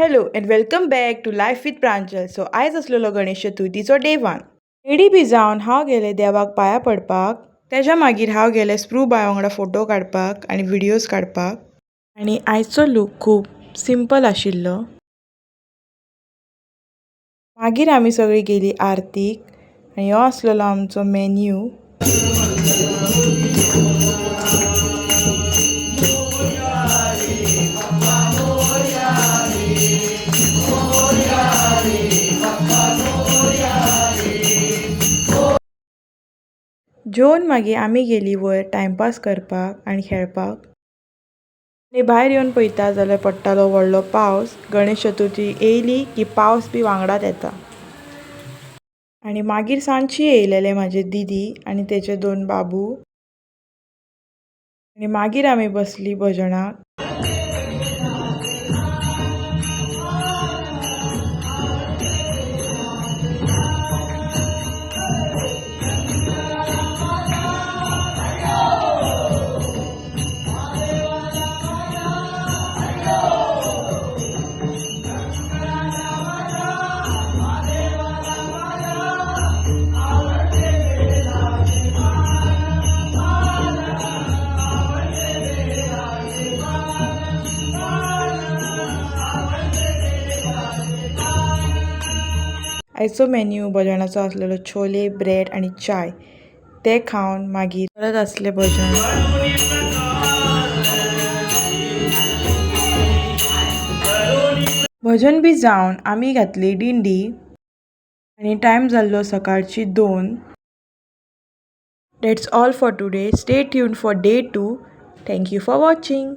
Hello and welcome back to life with Pranjal. So आयज आसलेलो गणेश चतुर्थीचो डे 1. रेडी बी जावन हांव गेलें देवाक पांयां पडपाक. तेज्या मागीर हांव गेलें स्प्रू बाय वांगडा फोटो काडपाक आनी व्हिडियोज काडपाक. आनी आयचो लूक खूब सिंपल आशिल्लो. मागीर आमी सगळीं गेलीं आरतीक आनी हो आसलेलो आमचो मेन्यू. जेवन मागीर आमी गेलीं वयर टायमपास करपाक आनी खेळपाक. आनी भायर येवन पळयता जाल्यार पडटालो व्हडलो पावस. गणेश चतुर्थी येयली की पावस बी वांगडाच येता. आनी मागीर सांजची येयलेले म्हाजे दीदी आनी तेचे 2 बाबू. आनी मागीर आमी बसलीं भजनाक. आयचो मेन्यू भजनाचो आसलेलो छोले, ब्रेड आनी चाय. ते खावन मागीर परत आसलें भजन. भजन बी जावन आमी घातली दिंडी आनी टायम जाल्लो सकाळची 2. That's all for today. Stay tuned for day 2. Thank you for watching.